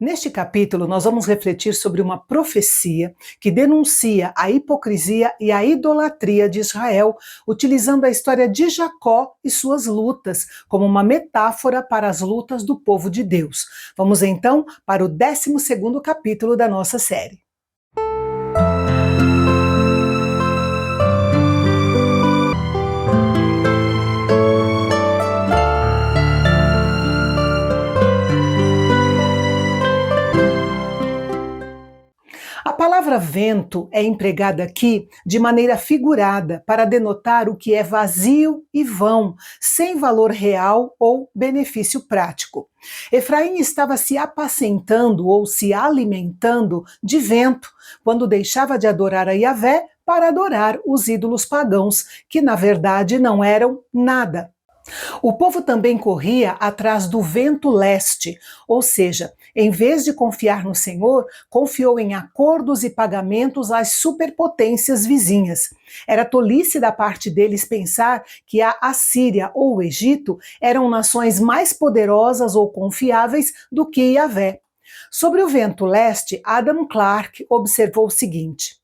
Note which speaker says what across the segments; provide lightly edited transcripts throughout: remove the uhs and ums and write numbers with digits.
Speaker 1: Neste capítulo, nós vamos refletir sobre uma profecia que denuncia a hipocrisia e a idolatria de Israel, utilizando a história de Jacó e suas lutas como uma metáfora para as lutas do povo de Deus. Vamos então para o 12º capítulo da nossa série. A palavra vento é empregada aqui de maneira figurada para denotar o que é vazio e vão, sem valor real ou benefício prático. Efraim estava se apacentando ou se alimentando de vento quando deixava de adorar a Yahvé para adorar os ídolos pagãos, que na verdade não eram nada. O povo também corria atrás do vento leste, ou seja, em vez de confiar no Senhor, confiou em acordos e pagamentos às superpotências vizinhas. Era tolice da parte deles pensar que a Assíria ou o Egito eram nações mais poderosas ou confiáveis do que Yahvé. Sobre o vento leste, Adam Clarke observou o seguinte: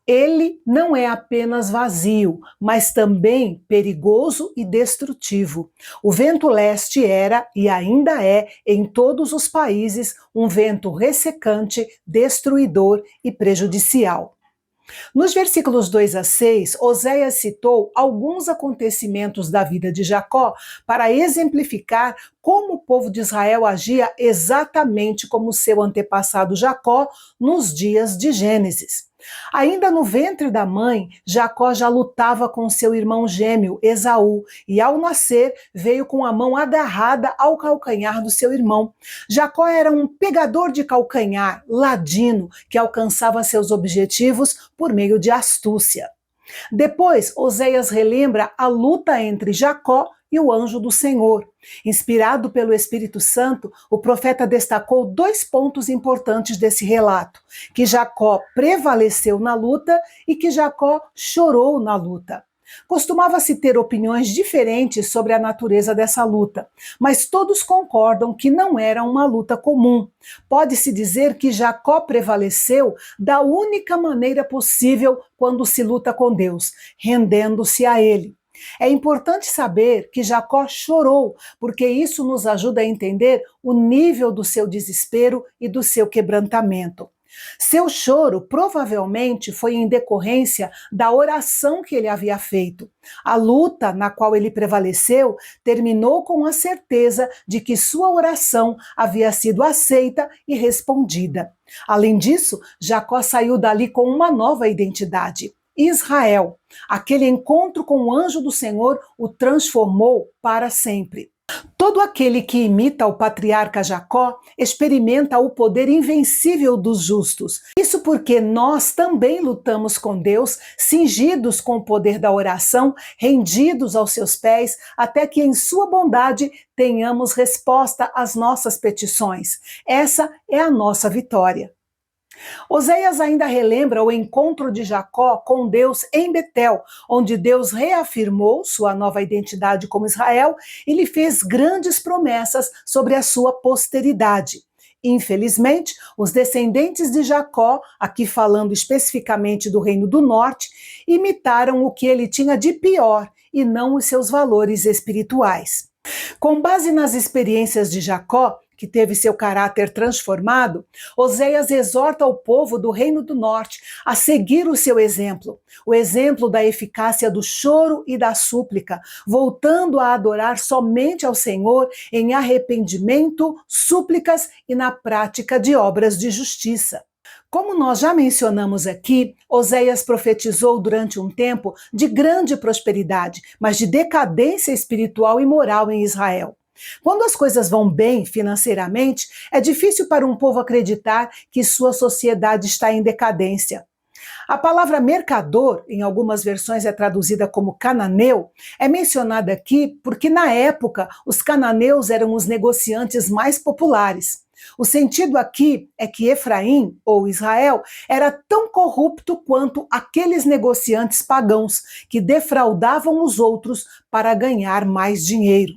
Speaker 1: ele não é apenas vazio, mas também perigoso e destrutivo. O vento leste era e ainda é, em todos os países, um vento ressecante, destruidor e prejudicial. Nos versículos 2 a 6, Oséias citou alguns acontecimentos da vida de Jacó para exemplificar como o povo de Israel agia exatamente como seu antepassado Jacó nos dias de Gênesis. Ainda no ventre da mãe, Jacó já lutava com seu irmão gêmeo, Esaú, e ao nascer veio com a mão agarrada ao calcanhar do seu irmão. Jacó era um pegador de calcanhar, ladino, que alcançava seus objetivos por meio de astúcia. Depois, Oséias relembra a luta entre Jacó e o anjo do Senhor. Inspirado pelo Espírito Santo, o profeta destacou 2 pontos importantes desse relato: que Jacó prevaleceu na luta e que Jacó chorou na luta. Costumava-se ter opiniões diferentes sobre a natureza dessa luta, mas todos concordam que não era uma luta comum. Pode-se dizer que Jacó prevaleceu da única maneira possível quando se luta com Deus, rendendo-se a Ele. É importante saber que Jacó chorou, porque isso nos ajuda a entender o nível do seu desespero e do seu quebrantamento. Seu choro provavelmente foi em decorrência da oração que ele havia feito. A luta na qual ele prevaleceu terminou com a certeza de que sua oração havia sido aceita e respondida. Além disso, Jacó saiu dali com uma nova identidade: Israel. Aquele encontro com o anjo do Senhor o transformou para sempre. Todo aquele que imita o patriarca Jacó experimenta o poder invencível dos justos. Isso porque nós também lutamos com Deus, cingidos com o poder da oração, rendidos aos seus pés, até que em sua bondade tenhamos resposta às nossas petições. Essa é a nossa vitória. Oséias ainda relembra o encontro de Jacó com Deus em Betel, onde Deus reafirmou sua nova identidade como Israel e lhe fez grandes promessas sobre a sua posteridade. Infelizmente, os descendentes de Jacó, aqui falando especificamente do Reino do Norte, imitaram o que ele tinha de pior e não os seus valores espirituais. Com base nas experiências de Jacó, que teve seu caráter transformado, Oséias exorta o povo do Reino do Norte a seguir o seu exemplo, o exemplo da eficácia do choro e da súplica, voltando a adorar somente ao Senhor em arrependimento, súplicas e na prática de obras de justiça. Como nós já mencionamos aqui, Oséias profetizou durante um tempo de grande prosperidade, mas de decadência espiritual e moral em Israel. Quando as coisas vão bem financeiramente, é difícil para um povo acreditar que sua sociedade está em decadência. A palavra mercador, em algumas versões é traduzida como cananeu, é mencionada aqui porque na época os cananeus eram os negociantes mais populares. O sentido aqui é que Efraim, ou Israel, era tão corrupto quanto aqueles negociantes pagãos que defraudavam os outros para ganhar mais dinheiro.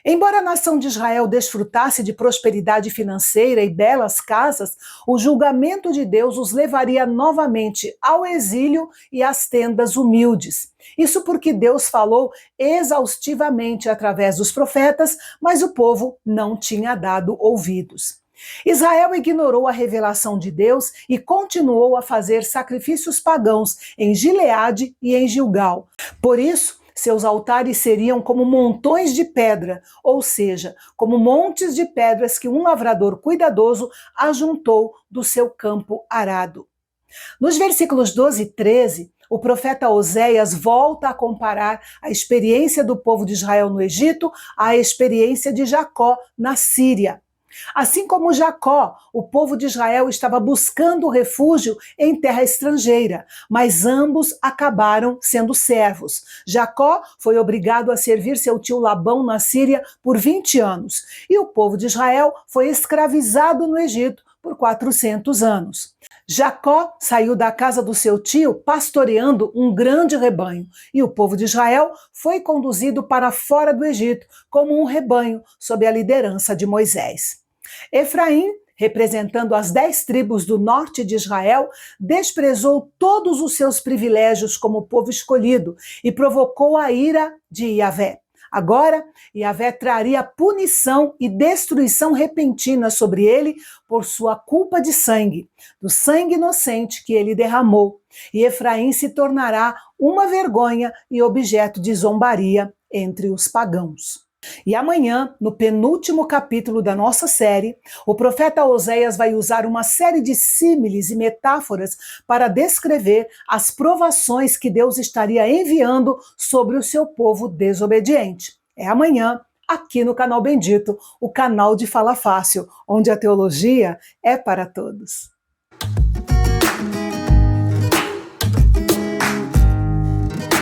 Speaker 1: Embora a nação de Israel desfrutasse de prosperidade financeira e belas casas, o julgamento de Deus os levaria novamente ao exílio e às tendas humildes. Isso porque Deus falou exaustivamente através dos profetas, mas o povo não tinha dado ouvidos. Israel ignorou a revelação de Deus e continuou a fazer sacrifícios pagãos em Gileade e em Gilgal. Por isso, seus altares seriam como montões de pedra, ou seja, como montes de pedras que um lavrador cuidadoso ajuntou do seu campo arado. Nos versículos 12 e 13, o profeta Oséias volta a comparar a experiência do povo de Israel no Egito à experiência de Jacó na Síria. Assim como Jacó, o povo de Israel estava buscando refúgio em terra estrangeira, mas ambos acabaram sendo servos. Jacó foi obrigado a servir seu tio Labão na Síria por 20 anos, e o povo de Israel foi escravizado no Egito por 400 anos. Jacó saiu da casa do seu tio pastoreando um grande rebanho, e o povo de Israel foi conduzido para fora do Egito como um rebanho sob a liderança de Moisés. Efraim, representando as 10 tribos do norte de Israel, desprezou todos os seus privilégios como povo escolhido e provocou a ira de Yahvé. Agora, Yahvé traria punição e destruição repentina sobre ele por sua culpa de sangue, do sangue inocente que ele derramou. E Efraim se tornará uma vergonha e objeto de zombaria entre os pagãos. E amanhã, no penúltimo capítulo da nossa série, o profeta Oséias vai usar uma série de símiles e metáforas para descrever as provações que Deus estaria enviando sobre o seu povo desobediente. É amanhã, aqui no Canal Bendito, o canal de Fala Fácil, onde a teologia é para todos.